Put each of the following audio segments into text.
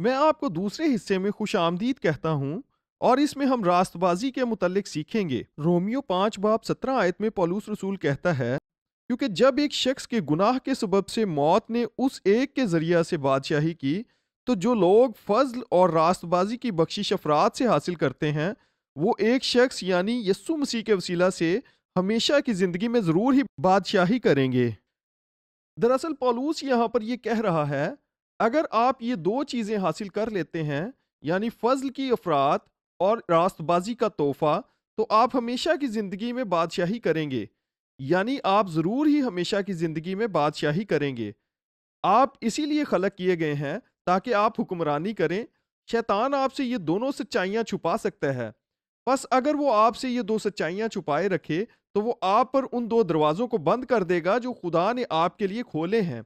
میں آپ کو دوسرے حصے میں خوش آمدید کہتا ہوں اور اس میں ہم راست بازی کے متعلق سیکھیں گے۔ رومیو 5 باب 17 آیت میں پولس رسول کہتا ہے، کیونکہ جب ایک شخص کے گناہ کے سبب سے موت نے اس ایک کے ذریعہ سے بادشاہی کی، تو جو لوگ فضل اور راست بازی کی بخشش افراد سے حاصل کرتے ہیں، وہ ایک شخص یعنی یسوع مسیح کے وسیلہ سے ہمیشہ کی زندگی میں ضرور ہی بادشاہی کریں گے۔ دراصل پولوس یہاں پر یہ کہہ رہا ہے، اگر آپ یہ دو چیزیں حاصل کر لیتے ہیں، یعنی فضل کی افراد اور راست بازی کا تحفہ، تو آپ ہمیشہ کی زندگی میں بادشاہی کریں گے۔ یعنی آپ ضرور ہی ہمیشہ کی زندگی میں بادشاہی کریں گے۔ آپ اسی لیے خلق کیے گئے ہیں تاکہ آپ حکمرانی کریں۔ شیطان آپ سے یہ دونوں سچائیاں چھپا سکتا ہے، بس اگر وہ آپ سے یہ دو سچائیاں چھپائے رکھے تو وہ آپ پر ان دو دروازوں کو بند کر دے گا جو خدا نے آپ کے لیے کھولے ہیں۔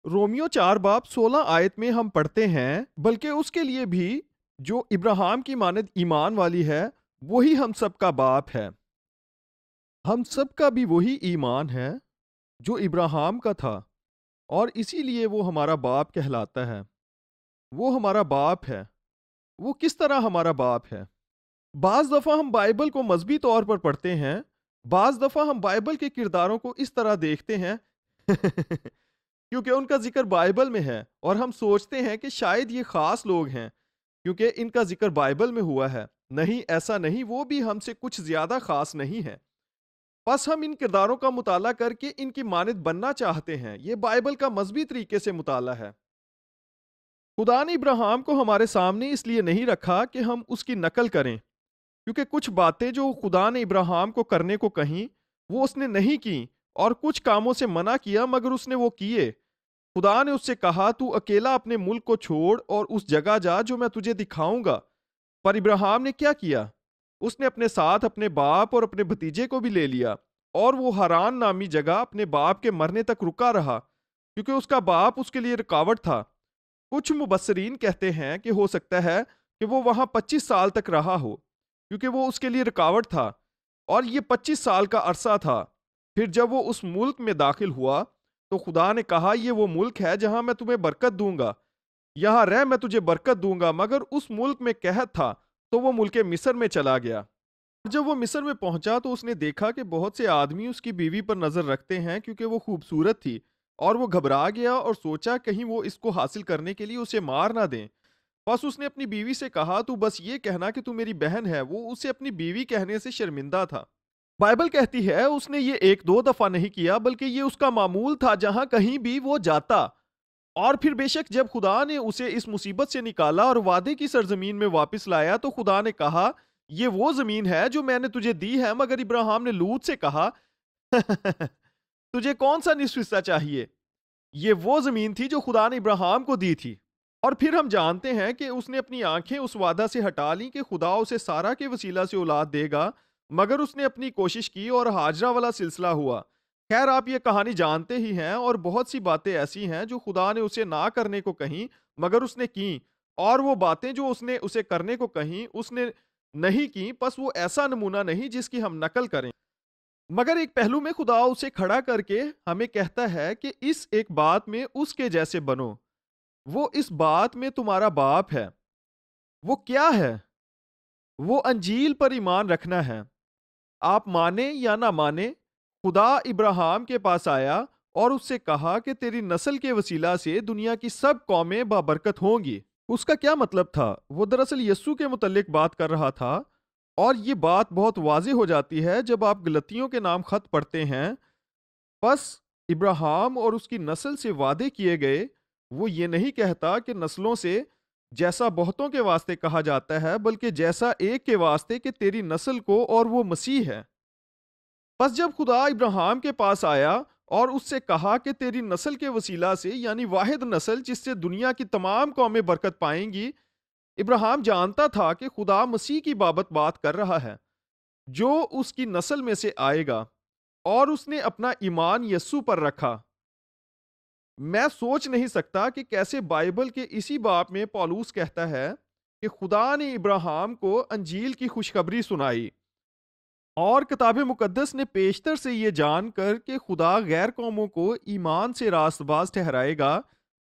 رومیو 4 باب 16 آیت میں ہم پڑھتے ہیں، بلکہ اس کے لیے بھی جو ابراہیم کی مانند ایمان والی ہے، وہی ہم سب کا باپ ہے۔ ہم سب کا بھی وہی ایمان ہے جو ابراہیم کا تھا، اور اسی لیے وہ ہمارا باپ کہلاتا ہے۔ وہ ہمارا باپ ہے۔ وہ کس طرح ہمارا باپ ہے؟ بعض دفعہ ہم بائبل کو مذہبی طور پر پڑھتے ہیں، بعض دفعہ ہم بائبل کے کرداروں کو اس طرح دیکھتے ہیں کیونکہ ان کا ذکر بائبل میں ہے، اور ہم سوچتے ہیں کہ شاید یہ خاص لوگ ہیں کیونکہ ان کا ذکر بائبل میں ہوا ہے۔ نہیں، ایسا نہیں، وہ بھی ہم سے کچھ زیادہ خاص نہیں ہے۔ بس ہم ان کرداروں کا مطالعہ کر کے ان کی مانند بننا چاہتے ہیں۔ یہ بائبل کا مذہبی طریقے سے مطالعہ ہے۔ خدا نے ابراہیم کو ہمارے سامنے اس لیے نہیں رکھا کہ ہم اس کی نقل کریں، کیونکہ کچھ باتیں جو خدا نے ابراہیم کو کرنے کو کہیں وہ اس نے نہیں کی، اور کچھ کاموں سے منع کیا مگر اس نے وہ کیے۔ خدا نے اس سے کہا، تو اکیلا اپنے ملک کو چھوڑ اور اس جگہ جا جو میں تجھے دکھاؤں گا۔ پر ابراہیم نے کیا کیا؟ اس نے اپنے ساتھ اپنے باپ اور اپنے بھتیجے کو بھی لے لیا، اور وہ ہاران نامی جگہ اپنے باپ کے مرنے تک رکا رہا، کیونکہ اس کا باپ اس کے لیے رکاوٹ تھا۔ کچھ مبصرین کہتے ہیں کہ ہو سکتا ہے کہ وہ وہاں 25 سال تک رہا ہو، کیونکہ وہ اس کے لیے رکاوٹ تھا، اور یہ 25 سال کا عرصہ تھا۔ پھر جب وہ اس ملک میں داخل ہوا تو خدا نے کہا، یہ وہ ملک ہے جہاں میں تمہیں برکت دوں گا، یہاں رہ، میں تجھے برکت دوں گا۔ مگر اس ملک میں قحط تھا، تو وہ ملک مصر میں چلا گیا۔ جب وہ مصر میں پہنچا تو اس نے دیکھا کہ بہت سے آدمی اس کی بیوی پر نظر رکھتے ہیں کیونکہ وہ خوبصورت تھی، اور وہ گھبرا گیا اور سوچا کہیں وہ اس کو حاصل کرنے کے لیے اسے مار نہ دیں۔ بس اس نے اپنی بیوی سے کہا، تو بس یہ کہنا کہ تو میری بہن ہے۔ وہ اسے اپنی بیوی کہنے سے شرمندہ تھا۔ بائبل کہتی ہے اس نے یہ ایک دو دفعہ نہیں کیا، بلکہ یہ اس کا معمول تھا جہاں کہیں بھی وہ جاتا۔ اور پھر بے شک جب خدا نے اسے اس مصیبت سے نکالا اور وعدے کی سرزمین میں واپس لایا، تو خدا نے کہا، یہ وہ زمین ہے جو میں نے تجھے دی ہے۔ مگر ابراہیم نے لوط سے کہا تجھے کون سا نصف حصہ چاہیے؟ یہ وہ زمین تھی جو خدا نے ابراہیم کو دی تھی۔ اور پھر ہم جانتے ہیں کہ اس نے اپنی آنکھیں اس وعدہ سے ہٹا لیں کہ خدا اسے سارا کے وسیلہ سے اولاد دے گا، مگر اس نے اپنی کوشش کی اور ہاجرہ والا سلسلہ ہوا۔ خیر، آپ یہ کہانی جانتے ہی ہیں، اور بہت سی باتیں ایسی ہیں جو خدا نے اسے نہ کرنے کو کہیں مگر اس نے کیں، اور وہ باتیں جو اس نے اسے کرنے کو کہیں اس نے نہیں کیں۔ پس وہ ایسا نمونہ نہیں جس کی ہم نقل کریں، مگر ایک پہلو میں خدا اسے کھڑا کر کے ہمیں کہتا ہے کہ اس ایک بات میں اس کے جیسے بنو۔ وہ اس بات میں تمہارا باپ ہے۔ وہ کیا ہے؟ وہ انجیل پر ایمان رکھنا ہے۔ آپ مانیں یا نہ مانیں، خدا ابراہیم کے پاس آیا اور اس سے کہا کہ تیری نسل کے وسیلہ سے دنیا کی سب قومیں بابرکت ہوں گی۔ اس کا کیا مطلب تھا؟ وہ دراصل یسوع کے متعلق بات کر رہا تھا، اور یہ بات بہت واضح ہو جاتی ہے جب آپ گلتیوں کے نام خط پڑھتے ہیں۔ پس ابراہیم اور اس کی نسل سے وعدے کیے گئے، وہ یہ نہیں کہتا کہ نسلوں سے، جیسا بہتوں کے واسطے کہا جاتا ہے، بلکہ جیسا ایک کے واسطے کہ تیری نسل کو، اور وہ مسیح ہے۔ پس جب خدا ابراہیم کے پاس آیا اور اس سے کہا کہ تیری نسل کے وسیلہ سے، یعنی واحد نسل جس سے دنیا کی تمام قومیں برکت پائیں گی، ابراہیم جانتا تھا کہ خدا مسیح کی بابت بات کر رہا ہے جو اس کی نسل میں سے آئے گا، اور اس نے اپنا ایمان یسوع پر رکھا۔ میں سوچ نہیں سکتا کہ کیسے بائبل کے اسی باب میں پولوس کہتا ہے کہ خدا نے ابراہیم کو انجیل کی خوشخبری سنائی، اور کتاب مقدس نے پیشتر سے یہ جان کر کہ خدا غیر قوموں کو ایمان سے راست باز ٹھہرائے گا،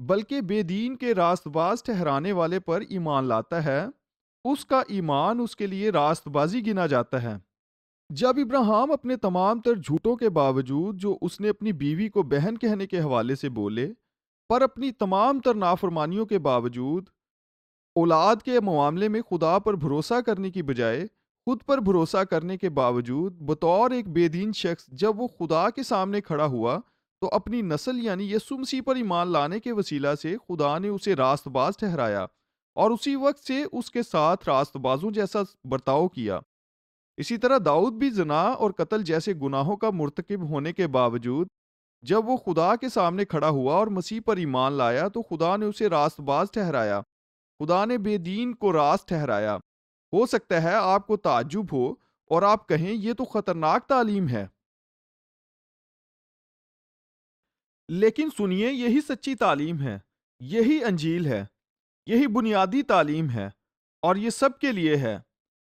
بلکہ بے دین کے راست باز ٹھہرانے والے پر ایمان لاتا ہے، اس کا ایمان اس کے لیے راست بازی گنا جاتا ہے۔ جب ابراہیم اپنے تمام تر جھوٹوں کے باوجود جو اس نے اپنی بیوی کو بہن کہنے کے حوالے سے بولے، پر اپنی تمام تر نافرمانیوں کے باوجود اولاد کے معاملے میں خدا پر بھروسہ کرنے کی بجائے خود پر بھروسہ کرنے کے باوجود بطور ایک بے دین شخص جب وہ خدا کے سامنے کھڑا ہوا تو اپنی نسل یعنی یسوع مسیح پر ایمان لانے کے وسیلہ سے خدا نے اسے راست باز ٹھہرایا اور اسی وقت سے اس کے ساتھ راست بازوں جیسا برتاؤ کیا۔ اسی طرح داؤد بھی زنا اور قتل جیسے گناہوں کا مرتکب ہونے کے باوجود جب وہ خدا کے سامنے کھڑا ہوا اور مسیح پر ایمان لایا تو خدا نے اسے راست باز ٹھہرایا، خدا نے بے دین کو راست ٹھہرایا۔ ہو سکتا ہے آپ کو تعجب ہو اور آپ کہیں یہ تو خطرناک تعلیم ہے، لیکن سنیے یہی سچی تعلیم ہے، یہی انجیل ہے، یہی بنیادی تعلیم ہے اور یہ سب کے لیے ہے۔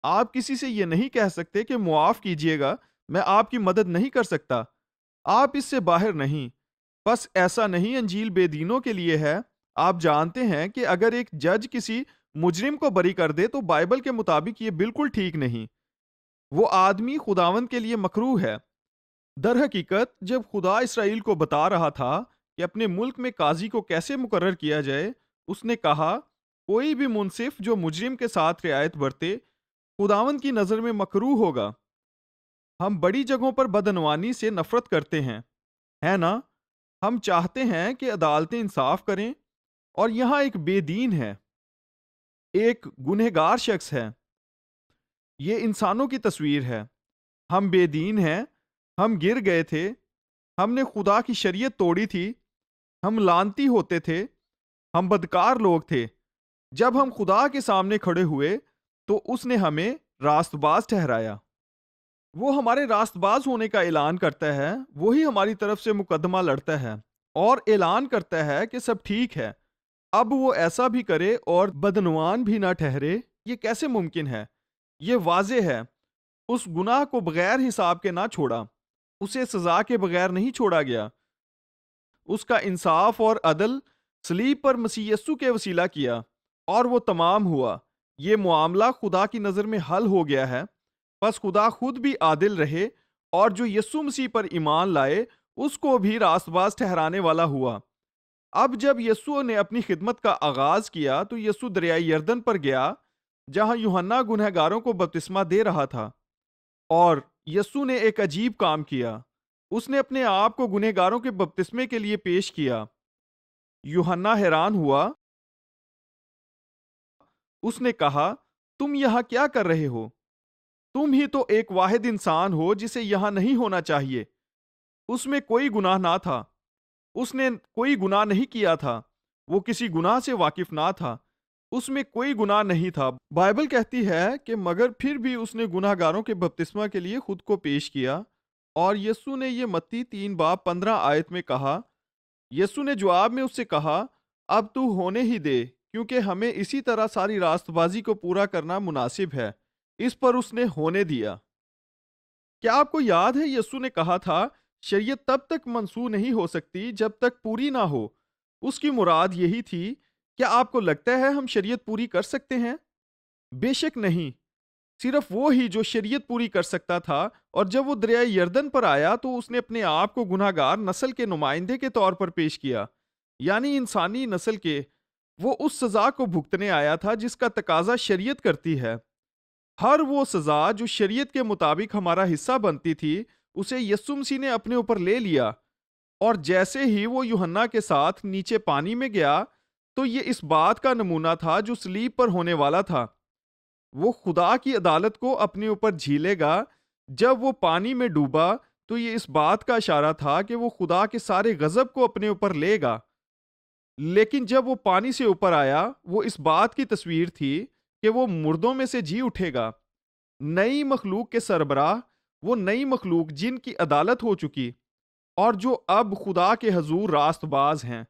آپ کسی سے یہ نہیں کہہ سکتے کہ معاف کیجیے گا، میں آپ کی مدد نہیں کر سکتا، آپ اس سے باہر نہیں۔ بس ایسا نہیں انجیل بے دینوں کے لیے ہے۔ آپ جانتے ہیں کہ اگر ایک جج کسی مجرم کو بری کر دے تو بائبل کے مطابق یہ بالکل ٹھیک نہیں، وہ آدمی خداوند کے لیے مکروہ ہے۔ در حقیقت جب خدا اسرائیل کو بتا رہا تھا کہ اپنے ملک میں قاضی کو کیسے مقرر کیا جائے، اس نے کہا کوئی بھی منصف جو مجرم کے ساتھ رعایت برتے خداوند کی نظر میں مکروہ ہوگا۔ ہم بڑی جگہوں پر بدعنوانی سے نفرت کرتے ہیں، ہے نا؟ ہم چاہتے ہیں کہ عدالتیں انصاف کریں، اور یہاں ایک بے دین ہے، ایک گنہگار شخص ہے۔ یہ انسانوں کی تصویر ہے۔ ہم بے دین ہیں، ہم گر گئے تھے، ہم نے خدا کی شریعت توڑی تھی، ہم لعنتی ہوتے تھے، ہم بدکار لوگ تھے۔ جب ہم خدا کے سامنے کھڑے ہوئے تو اس نے ہمیں راست باز ٹھہرایا۔ وہ ہمارے راست باز ہونے کا اعلان کرتا ہے، وہی ہماری طرف سے مقدمہ لڑتا ہے اور اعلان کرتا ہے کہ سب ٹھیک ہے۔ اب وہ ایسا بھی کرے اور بدعنوان بھی نہ ٹھہرے، یہ کیسے ممکن ہے؟ یہ واضح ہے، اس گناہ کو بغیر حساب کے نہ چھوڑا، اسے سزا کے بغیر نہیں چھوڑا گیا۔ اس کا انصاف اور عدل صلیب پر مسیح یسوع کے وسیلہ کیا اور وہ تمام ہوا۔ یہ معاملہ خدا کی نظر میں حل ہو گیا ہے۔ بس خدا خود بھی عادل رہے اور جو یسوع مسیح پر ایمان لائے اس کو بھی راست باز ٹھہرانے والا ہوا۔ اب جب یسوع نے اپنی خدمت کا آغاز کیا تو یسوع دریائے یردن پر گیا جہاں یوحنا گنہگاروں کو بپتسمہ دے رہا تھا، اور یسوع نے ایک عجیب کام کیا، اس نے اپنے آپ کو گنہگاروں کے بپتسمے کے لیے پیش کیا۔ یوحنا حیران ہوا، اس نے کہا تم یہاں کیا کر رہے ہو؟ تم ہی تو ایک واحد انسان ہو جسے یہاں نہیں ہونا چاہیے۔ اس میں کوئی گناہ نہ تھا، اس نے کوئی گناہ نہیں کیا تھا، وہ کسی گناہ سے واقف نہ تھا، اس میں کوئی گناہ نہیں تھا۔ بائبل کہتی ہے کہ مگر پھر بھی اس نے گناہ گاروں کے بپتسمہ کے لیے خود کو پیش کیا، اور یسوع نے یہ متی 3:15 آیت میں کہا۔ یسوع نے جواب میں اس سے کہا اب تو ہونے ہی دے، کیونکہ ہمیں اسی طرح ساری راست بازی کو پورا کرنا مناسب ہے۔ اس پر اس نے ہونے دیا۔ کیا آپ کو یاد ہے یسوع نے کہا تھا شریعت تب تک منسوخ نہیں ہو سکتی جب تک پوری نہ ہو؟ اس کی مراد یہی تھی۔ کیا آپ کو لگتا ہے ہم شریعت پوری کر سکتے ہیں؟ بے شک نہیں، صرف وہ ہی جو شریعت پوری کر سکتا تھا، اور جب وہ دریائے یردن پر آیا تو اس نے اپنے آپ کو گناہ گار نسل کے نمائندے کے طور پر پیش کیا، یعنی انسانی نسل کے۔ وہ اس سزا کو بھگتنے آیا تھا جس کا تقاضا شریعت کرتی ہے۔ ہر وہ سزا جو شریعت کے مطابق ہمارا حصہ بنتی تھی اسے یسوع مسیح نے اپنے اوپر لے لیا، اور جیسے ہی وہ یوحنا کے ساتھ نیچے پانی میں گیا تو یہ اس بات کا نمونہ تھا جو صلیب پر ہونے والا تھا۔ وہ خدا کی عدالت کو اپنے اوپر جھیلے گا۔ جب وہ پانی میں ڈوبا تو یہ اس بات کا اشارہ تھا کہ وہ خدا کے سارے غضب کو اپنے اوپر لے گا، لیکن جب وہ پانی سے اوپر آیا وہ اس بات کی تصویر تھی کہ وہ مردوں میں سے جی اٹھے گا، نئی مخلوق کے سربراہ، وہ نئی مخلوق جن کی عدالت ہو چکی اور جو اب خدا کے حضور راست باز ہیں۔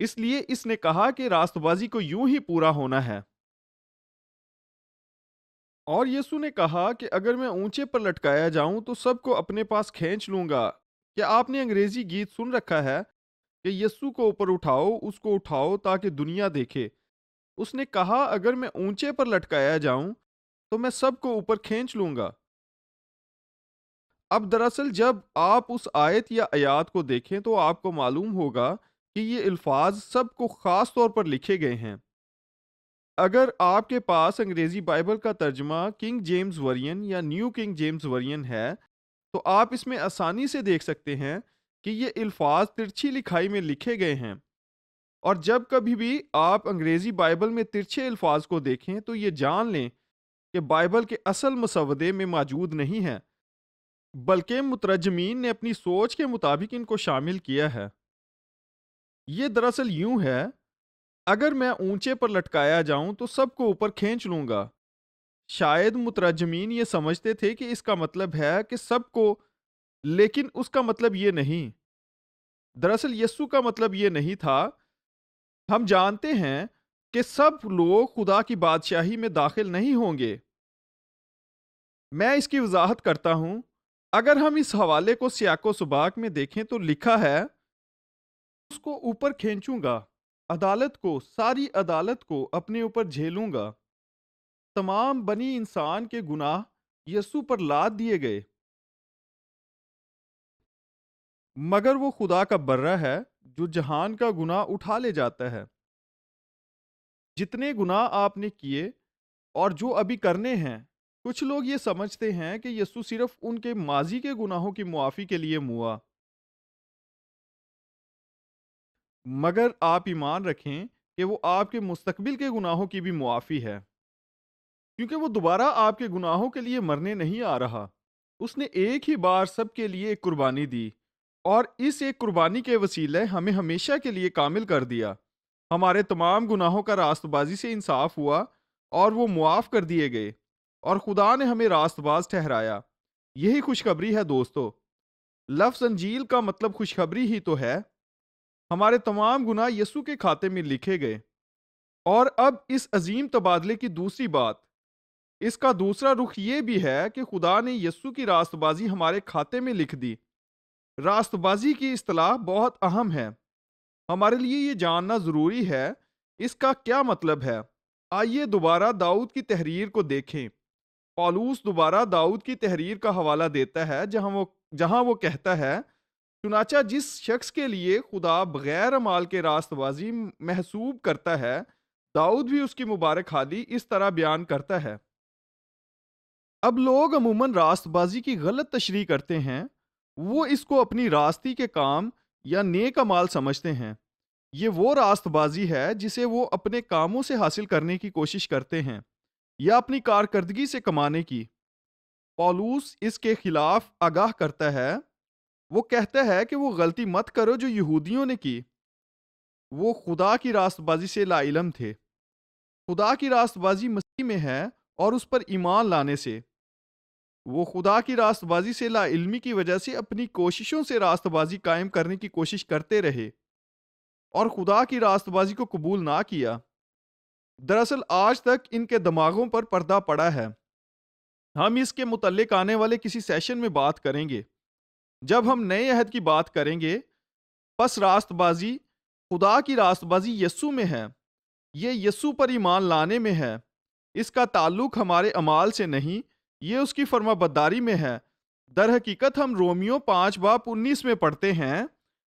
اس لیے اس نے کہا کہ راست بازی کو یوں ہی پورا ہونا ہے۔ اور یسوع نے کہا کہ اگر میں اونچے پر لٹکایا جاؤں تو سب کو اپنے پاس کھینچ لوں گا۔ کیا آپ نے انگریزی گیت سن رکھا ہے؟ کہ یسوع کو اوپر اٹھاؤ، اس کو اٹھاؤ تاکہ دنیا دیکھے۔ اس نے کہا اگر میں اونچے پر لٹکایا جاؤں تو میں سب کو اوپر کھینچ لوں گا۔ اب دراصل جب آپ اس آیت یا آیات کو دیکھیں تو آپ کو معلوم ہوگا کہ یہ الفاظ سب کو خاص طور پر لکھے گئے ہیں۔ اگر آپ کے پاس انگریزی بائبل کا ترجمہ کنگ جیمز ورژن یا نیو کنگ جیمز ورژن ہے تو آپ اس میں آسانی سے دیکھ سکتے ہیں کہ یہ الفاظ ترچھی لکھائی میں لکھے گئے ہیں، اور جب کبھی بھی آپ انگریزی بائبل میں ترچھے الفاظ کو دیکھیں تو یہ جان لیں کہ بائبل کے اصل مسودے میں موجود نہیں ہے، بلکہ مترجمین نے اپنی سوچ کے مطابق ان کو شامل کیا ہے۔ یہ دراصل یوں ہے، اگر میں اونچے پر لٹکایا جاؤں تو سب کو اوپر کھینچ لوں گا۔ شاید مترجمین یہ سمجھتے تھے کہ اس کا مطلب ہے کہ سب کو، لیکن اس کا مطلب یہ نہیں۔ دراصل یسوع کا مطلب یہ نہیں تھا۔ ہم جانتے ہیں کہ سب لوگ خدا کی بادشاہی میں داخل نہیں ہوں گے۔ میں اس کی وضاحت کرتا ہوں۔ اگر ہم اس حوالے کو سیاق و سباق میں دیکھیں تو لکھا ہے، اس کو اوپر کھینچوں گا، عدالت کو، ساری عدالت کو اپنے اوپر جھیلوں گا۔ تمام بنی انسان کے گناہ یسوع پر لاد دیے گئے، مگر وہ خدا کا برہ ہے جو جہان کا گناہ اٹھا لے جاتا ہے۔ جتنے گناہ آپ نے کیے اور جو ابھی کرنے ہیں، کچھ لوگ یہ سمجھتے ہیں کہ یسوع صرف ان کے ماضی کے گناہوں کی معافی کے لیے ہوا، مگر آپ ایمان رکھیں کہ وہ آپ کے مستقبل کے گناہوں کی بھی معافی ہے، کیونکہ وہ دوبارہ آپ کے گناہوں کے لیے مرنے نہیں آ رہا۔ اس نے ایک ہی بار سب کے لیے ایک قربانی دی، اور اس ایک قربانی کے وسیلے ہمیں ہمیشہ کے لیے کامل کر دیا۔ ہمارے تمام گناہوں کا راست بازی سے انصاف ہوا اور وہ معاف کر دیے گئے، اور خدا نے ہمیں راست باز ٹھہرایا۔ یہی خوشخبری ہے دوستو۔ لفظ انجیل کا مطلب خوشخبری ہی تو ہے۔ ہمارے تمام گناہ یسوع کے کھاتے میں لکھے گئے۔ اور اب اس عظیم تبادلے کی دوسری بات، اس کا دوسرا رخ یہ بھی ہے کہ خدا نے یسوع کی راست بازی ہمارے کھاتے میں لکھ دی۔ راست بازی کی اصطلاح بہت اہم ہے، ہمارے لیے یہ جاننا ضروری ہے اس کا کیا مطلب ہے۔ آئیے دوبارہ داؤد کی تحریر کو دیکھیں۔ پالوس دوبارہ داؤد کی تحریر کا حوالہ دیتا ہے جہاں وہ کہتا ہے، چنانچہ جس شخص کے لیے خدا بغیر اعمال کے راست بازی محسوب کرتا ہے، داؤد بھی اس کی مبارک حالی اس طرح بیان کرتا ہے۔ اب لوگ عموماً راست بازی کی غلط تشریح کرتے ہیں۔ وہ اس کو اپنی راستی کے کام یا نیک اعمال سمجھتے ہیں۔ یہ وہ راست بازی ہے جسے وہ اپنے کاموں سے حاصل کرنے کی کوشش کرتے ہیں یا اپنی کارکردگی سے کمانے کی۔ پالوس اس کے خلاف آگاہ کرتا ہے۔ وہ کہتا ہے کہ وہ غلطی مت کرو جو یہودیوں نے کی۔ وہ خدا کی راست بازی سے لا علم تھے۔ خدا کی راست بازی مسیح میں ہے اور اس پر ایمان لانے سے۔ وہ خدا کی راست بازی سے لا علمی کی وجہ سے اپنی کوششوں سے راست بازی قائم کرنے کی کوشش کرتے رہے اور خدا کی راست بازی کو قبول نہ کیا۔ دراصل آج تک ان کے دماغوں پر پردہ پڑا ہے۔ ہم اس کے متعلق آنے والے کسی سیشن میں بات کریں گے جب ہم نئے عہد کی بات کریں گے۔ پس راست بازی، خدا کی راست بازی یسوع میں ہے۔ یہ یسوع پر ایمان لانے میں ہے۔ اس کا تعلق ہمارے اعمال سے نہیں، یہ اس کی فرما برداری میں ہے۔ در حقیقت ہم رومیو 5:19 میں پڑھتے ہیں،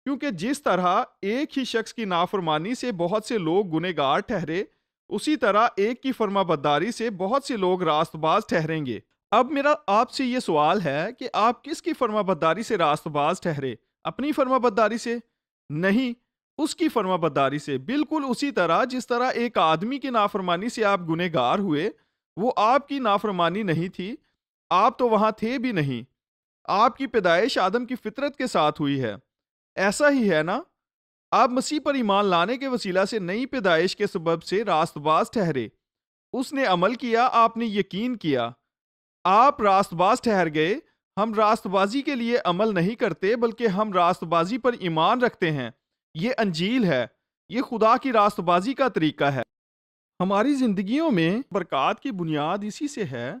کیونکہ جس طرح ایک ہی شخص کی نافرمانی سے بہت سے لوگ گنہگار ٹھہرے، اسی طرح ایک کی فرما برداری سے بہت سے لوگ راست باز ٹھہریں گے۔ اب میرا آپ سے یہ سوال ہے کہ آپ کس کی فرما برداری سے راست باز ٹھہرے؟ اپنی فرما برداری سے؟ نہیں، اس کی فرما برداری سے۔ بالکل اسی طرح جس طرح ایک آدمی کی نافرمانی سے آپ گنہگار ہوئے، وہ آپ کی نافرمانی نہیں تھی، آپ تو وہاں تھے بھی نہیں۔ آپ کی پیدائش آدم کی فطرت کے ساتھ ہوئی ہے۔ ایسا ہی ہے نا؟ آپ مسیح پر ایمان لانے کے وسیلہ سے نئی پیدائش کے سبب سے راست باز ٹھہرے۔ اس نے عمل کیا، آپ نے یقین کیا، آپ راست باز ٹھہر گئے۔ ہم راست بازی کے لیے عمل نہیں کرتے، بلکہ ہم راست بازی پر ایمان رکھتے ہیں۔ یہ انجیل ہے، یہ خدا کی راست بازی کا طریقہ ہے۔ ہماری زندگیوں میں برکات کی بنیاد اسی سے ہے۔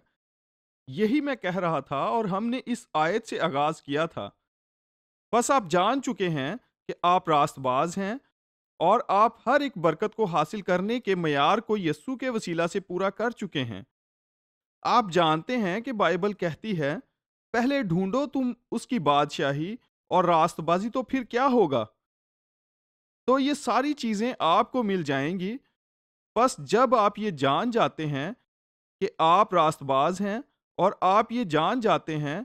یہی میں کہہ رہا تھا اور ہم نے اس آیت سے آغاز کیا تھا۔ بس آپ جان چکے ہیں کہ آپ راست باز ہیں اور آپ ہر ایک برکت کو حاصل کرنے کے معیار کو یسوع کے وسیلہ سے پورا کر چکے ہیں۔ آپ جانتے ہیں کہ بائبل کہتی ہے، پہلے ڈھونڈو تم اس کی بادشاہی اور راست بازی، تو پھر کیا ہوگا؟ تو یہ ساری چیزیں آپ کو مل جائیں گی، بس جب آپ یہ جان جاتے ہیں کہ آپ راست باز ہیں، اور آپ یہ جان جاتے ہیں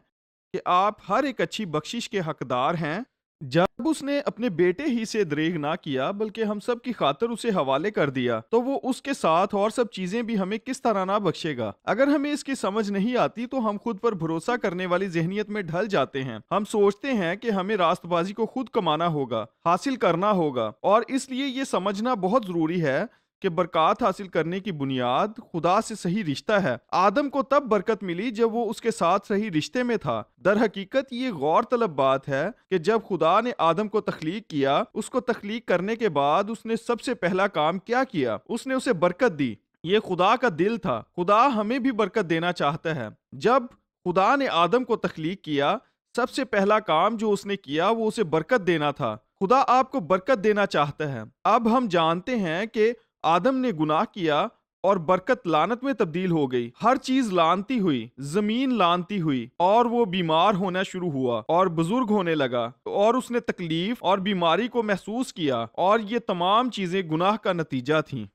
کہ آپ ہر ایک اچھی بخشش کے حقدار ہیں۔ جب اس نے اپنے بیٹے ہی سے دریغ نہ کیا بلکہ ہم سب کی خاطر اسے حوالے کر دیا، تو وہ اس کے ساتھ اور سب چیزیں بھی ہمیں کس طرح نہ بخشے گا۔ اگر ہمیں اس کی سمجھ نہیں آتی تو ہم خود پر بھروسہ کرنے والی ذہنیت میں ڈھل جاتے ہیں۔ ہم سوچتے ہیں کہ ہمیں راست بازی کو خود کمانا ہوگا، حاصل کرنا ہوگا، اور اس لیے یہ سمجھنا بہت ضروری ہے کہ برکات حاصل کرنے کی بنیاد خدا سے صحیح رشتہ ہے۔ آدم کو تب برکت ملی جب وہ اس کے ساتھ صحیح رشتے میں تھا۔ در حقیقت یہ غور طلب بات ہے کہ جب خدا نے آدم کو تخلیق کیا، اس کو تخلیق کرنے کے بعد اس نے سب سے پہلا کام کیا کیا؟ اس نے اسے برکت دی۔ یہ خدا کا دل تھا۔ خدا ہمیں بھی برکت دینا چاہتا ہے۔ جب خدا نے آدم کو تخلیق کیا، سب سے پہلا کام جو اس نے کیا وہ اسے برکت دینا تھا۔ خدا آپ کو برکت دینا چاہتا ہے۔ اب ہم جانتے ہیں کہ آدم نے گناہ کیا اور برکت لعنت میں تبدیل ہو گئی۔ ہر چیز لعنتی ہوئی، زمین لعنتی ہوئی، اور وہ بیمار ہونا شروع ہوا اور بزرگ ہونے لگا، اور اس نے تکلیف اور بیماری کو محسوس کیا، اور یہ تمام چیزیں گناہ کا نتیجہ تھیں۔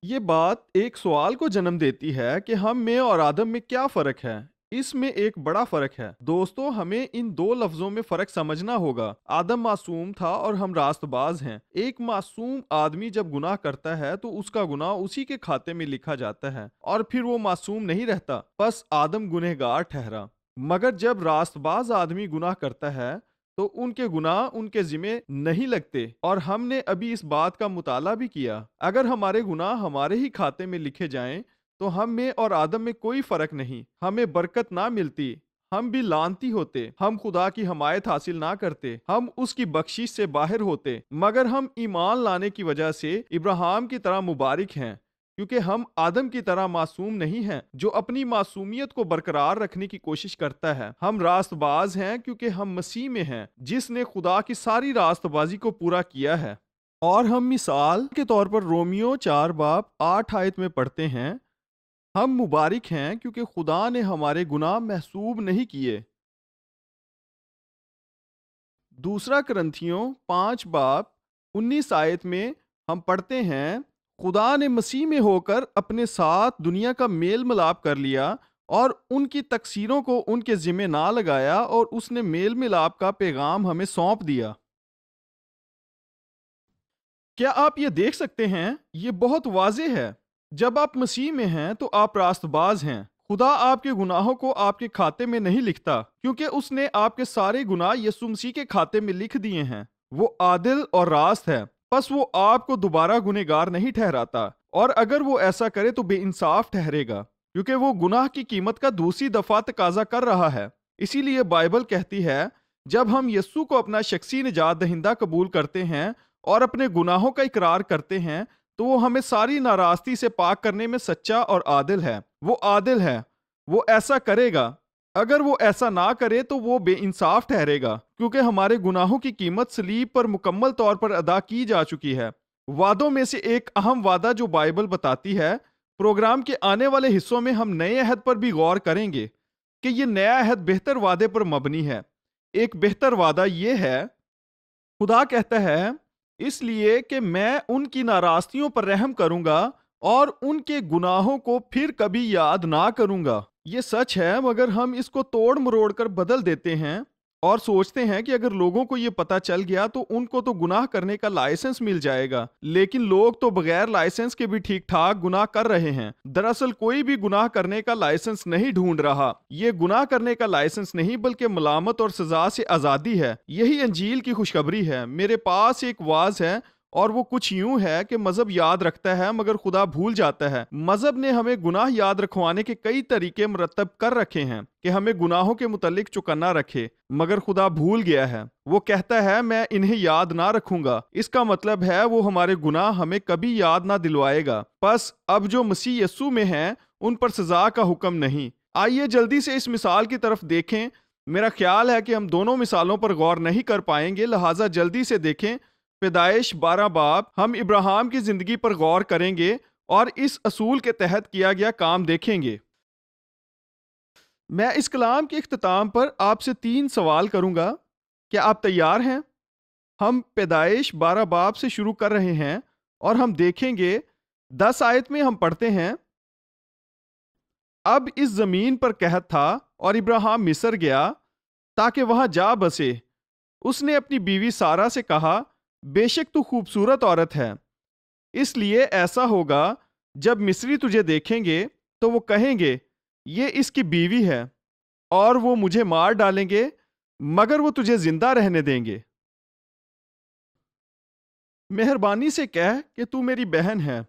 یہ بات ایک سوال کو جنم دیتی ہے کہ ہم میں اور آدم میں کیا فرق ہے؟ اس میں ایک بڑا فرق ہے۔ دوستو، ہمیں ان دو لفظوں میں فرق سمجھنا ہوگا۔ آدم معصوم تھا اور ہم راست باز ہیں۔ ایک معصوم آدمی جب گناہ کرتا ہے تو اس کا گناہ اسی کے کھاتے میں لکھا جاتا ہے، اور پھر وہ معصوم نہیں رہتا، بس آدم گنہگار ٹھہرا۔ مگر جب راست باز آدمی گناہ کرتا ہے تو ان کے گناہ ان کے ذمہ نہیں لگتے، اور ہم نے ابھی اس بات کا مطالعہ بھی کیا۔ اگر ہمارے گناہ ہمارے ہی کھاتے میں لکھے جائیں تو ہم میں اور آدم میں کوئی فرق نہیں، ہمیں برکت نہ ملتی، ہم بھی لعنتی ہوتے، ہم خدا کی حمایت حاصل نہ کرتے، ہم اس کی بخشش سے باہر ہوتے۔ مگر ہم ایمان لانے کی وجہ سے ابراہیم کی طرح مبارک ہیں، کیونکہ ہم آدم کی طرح معصوم نہیں ہیں جو اپنی معصومیت کو برقرار رکھنے کی کوشش کرتا ہے۔ ہم راست باز ہیں کیونکہ ہم مسیح میں ہیں، جس نے خدا کی ساری راست بازی کو پورا کیا ہے۔ اور ہم مثال کے طور پر رومیو 4:8 میں پڑھتے ہیں، ہم مبارک ہیں کیونکہ خدا نے ہمارے گناہ محسوب نہیں کیے۔ دوسرا کرنتھیوں 5:19 میں ہم پڑھتے ہیں، خدا نے مسیح میں ہو کر اپنے ساتھ دنیا کا میل ملاپ کر لیا اور ان کی تقصیروں کو ان کے ذمہ نہ لگایا، اور اس نے میل ملاپ کا پیغام ہمیں سونپ دیا۔ کیا آپ یہ دیکھ سکتے ہیں؟ یہ بہت واضح ہے۔ جب آپ مسیح میں ہیں تو آپ راست باز ہیں۔ خدا آپ کے گناہوں کو آپ کے کھاتے میں نہیں لکھتا، کیونکہ اس نے آپ کے سارے گناہ یسوع مسیح کے کھاتے میں لکھ دیے ہیں۔ وہ عادل اور راست ہے، پس وہ آپ کو دوبارہ گنہگار نہیں ٹھہراتا، اور اگر وہ ایسا کرے تو بے انصاف ٹھہرے گا، کیونکہ وہ گناہ کی قیمت کا دوسری دفعہ تقاضا کر رہا ہے۔ اسی لیے بائبل کہتی ہے، جب ہم یسوع کو اپنا شخصی نجات دہندہ قبول کرتے ہیں اور اپنے گناہوں کا اقرار کرتے ہیں، تو وہ ہمیں ساری ناراستی سے پاک کرنے میں سچا اور عادل ہے۔ وہ عادل ہے، وہ ایسا کرے گا۔ اگر وہ ایسا نہ کرے تو وہ بے انصاف ٹھہرے گا، کیونکہ ہمارے گناہوں کی قیمت صلیب پر مکمل طور پر ادا کی جا چکی ہے۔ وعدوں میں سے ایک اہم وعدہ جو بائبل بتاتی ہے، پروگرام کے آنے والے حصوں میں ہم نئے عہد پر بھی غور کریں گے کہ یہ نیا عہد بہتر وعدے پر مبنی ہے۔ ایک بہتر وعدہ یہ ہے، خدا کہتا ہے، اس لیے کہ میں ان کی ناراضیوں پر رحم کروں گا اور ان کے گناہوں کو پھر کبھی یاد نہ کروں گا۔ یہ سچ ہے، مگر ہم اس کو توڑ مروڑ کر بدل دیتے ہیں اور سوچتے ہیں کہ اگر لوگوں کو یہ پتا چل گیا تو ان کو تو گناہ کرنے کا لائسنس مل جائے گا، لیکن لوگ تو بغیر لائسنس کے بھی ٹھیک ٹھاک گناہ کر رہے ہیں۔ دراصل کوئی بھی گناہ کرنے کا لائسنس نہیں ڈھونڈ رہا۔ یہ گناہ کرنے کا لائسنس نہیں بلکہ ملامت اور سزا سے آزادی ہے۔ یہی انجیل کی خوشخبری ہے۔ میرے پاس ایک واعظ ہے اور وہ کچھ یوں ہے کہ مذہب یاد رکھتا ہے مگر خدا بھول جاتا ہے۔ مذہب نے ہمیں گناہ یاد رکھوانے کے کئی طریقے مرتب کر رکھے ہیں کہ ہمیں گناہوں کے متعلق چوکنا رکھے، مگر خدا بھول گیا ہے۔ وہ کہتا ہے، میں انہیں یاد نہ رکھوں گا۔ اس کا مطلب ہے وہ ہمارے گناہ ہمیں کبھی یاد نہ دلوائے گا۔ پس اب جو مسیح یسوع میں ہیں ان پر سزا کا حکم نہیں۔ آئیے جلدی سے اس مثال کی طرف دیکھیں۔ میرا خیال ہے کہ ہم دونوں مثالوں پر غور نہیں کر پائیں گے، لہٰذا جلدی سے دیکھیں پیدائش 12 باب۔ ہم ابراہیم کی زندگی پر غور کریں گے اور اس اصول کے تحت کیا گیا کام دیکھیں گے۔ میں اس کلام کے اختتام پر آپ سے 3 سوال کروں گا۔ کیا آپ تیار ہیں؟ ہم پیدائش 12 باب سے شروع کر رہے ہیں اور ہم دیکھیں گے 10 آیت میں ہم پڑھتے ہیں، اب اس زمین پر قحط تھا اور ابراہیم مصر گیا تاکہ وہاں جا بسے۔ اس نے اپنی بیوی سارہ سے کہا، بے شک تو خوبصورت عورت ہے، اس لیے ایسا ہوگا جب مصری تجھے دیکھیں گے تو وہ کہیں گے یہ اس کی بیوی ہے، اور وہ مجھے مار ڈالیں گے مگر وہ تجھے زندہ رہنے دیں گے۔ مہربانی سے کہہ کہ تو میری بہن ہے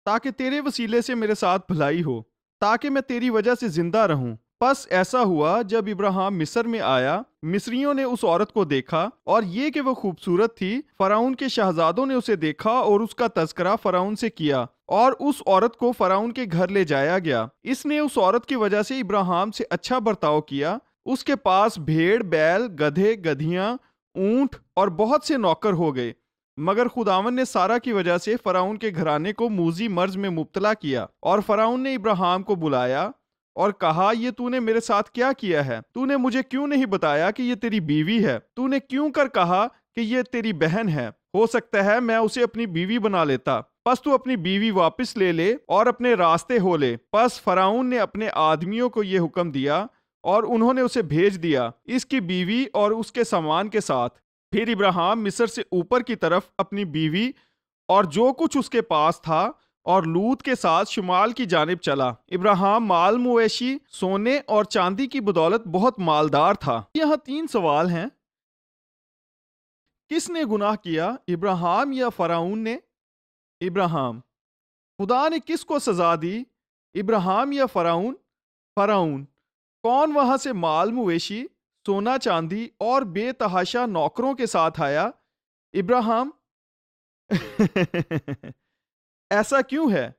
تاکہ تیرے وسیلے سے میرے ساتھ بھلائی ہو، تاکہ میں تیری وجہ سے زندہ رہوں۔ پس ایسا ہوا جب ابراہیم مصر میں آیا، مصریوں نے اس عورت کو دیکھا اور یہ کہ وہ خوبصورت تھی، فرعون کے شہزادوں نے اسے دیکھا اور اس کا تذکرہ فرعون سے کیا، اور اس عورت کو فرعون کے گھر لے جایا گیا۔ اس نے اس عورت کی وجہ سے ابراہیم سے اچھا برتاؤ کیا۔ اس کے پاس بھیڑ، بیل، گدھے، گدھیاں، اونٹ اور بہت سے نوکر ہو گئے، مگر خداوند نے سارہ کی وجہ سے فرعون کے گھرانے کو موذی مرض میں مبتلا کیا۔ اور فرعون نے ابراہیم کو بلایا اور کہا، یہ تو نے میرے ساتھ کیا کیا ہے؟ تو نے مجھے کیوں نہیں بتایا کہ یہ تیری بیوی ہے؟ تو نے کیوں کر کہا کہ یہ تیری بہن ہے؟ ہو سکتا ہے میں اسے اپنی بیوی بنا لیتا۔ پس تو اپنی بیوی واپس لے لے اور اپنے راستے ہو لے۔ پس فرعون نے اپنے آدمیوں کو یہ حکم دیا اور انہوں نے اسے بھیج دیا، اس کی بیوی اور اس کے سامان کے ساتھ۔ پھر ابراہیم مصر سے اوپر کی طرف اپنی بیوی اور جو کچھ اس کے پاس تھا اور لوط کے ساتھ شمال کی جانب چلا۔ ابراہیم مال مویشی، سونے اور چاندی کی بدولت بہت مالدار تھا۔ یہاں 3 سوال ہیں۔ کس نے گناہ کیا، ابراہیم یا فرعون نے؟ ابراہیم۔ خدا نے کس کو سزا دی، ابراہیم یا فرعون؟ فرعون۔ کون وہاں سے مال مویشی، سونا چاندی اور بے تحاشا نوکروں کے ساتھ آیا؟ ابراہیم۔ ایسا کیوں ہے؟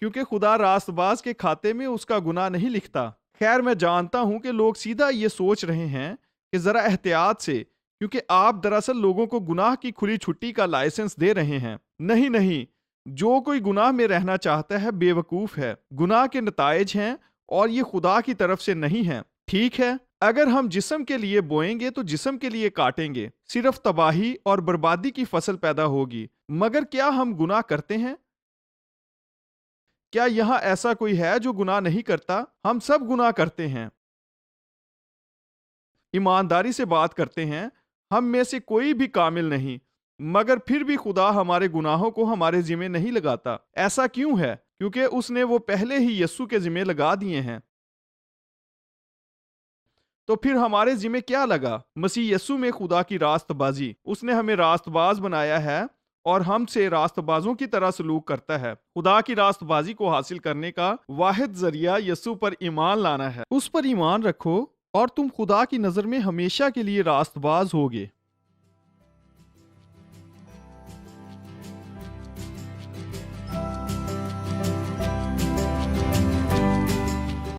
کیونکہ خدا راست باز کے کھاتے میں اس کا گناہ نہیں لکھتا۔ خیر، میں جانتا ہوں کہ لوگ سیدھا یہ سوچ رہے ہیں کہ ذرا احتیاط سے، کیونکہ آپ دراصل لوگوں کو گناہ کی کھلی چھٹی کا لائسنس دے رہے ہیں۔ نہیں، جو کوئی گناہ میں رہنا چاہتا ہے بے وقوف ہے۔ گناہ کے نتائج ہیں اور یہ خدا کی طرف سے نہیں ہیں۔ ٹھیک ہے، اگر ہم جسم کے لیے بوئیں گے تو جسم کے لیے کاٹیں گے، صرف تباہی اور بربادی کی فصل پیدا ہوگی۔ مگر کیا ہم گناہ کرتے ہیں؟ کیا یہاں ایسا کوئی ہے جو گناہ نہیں کرتا؟ ہم سب گناہ کرتے ہیں۔ ایمانداری سے بات کرتے ہیں، ہم میں سے کوئی بھی کامل نہیں، مگر پھر بھی خدا ہمارے گناہوں کو ہمارے ذمہ نہیں لگاتا۔ ایسا کیوں ہے؟ کیونکہ اس نے وہ پہلے ہی یسوع کے ذمہ لگا دیے ہیں۔ تو پھر ہمارے ذمہ کیا لگا؟ مسیح یسوع میں خدا کی راست بازی۔ اس نے ہمیں راست باز بنایا ہے اور ہم سے راست بازوں کی طرح سلوک کرتا ہے۔ خدا کی راست بازی کو حاصل کرنے کا واحد ذریعہ یسوع پر ایمان لانا ہے۔ اس پر ایمان رکھو اور تم خدا کی نظر میں ہمیشہ کے لیے راست باز ہوگے۔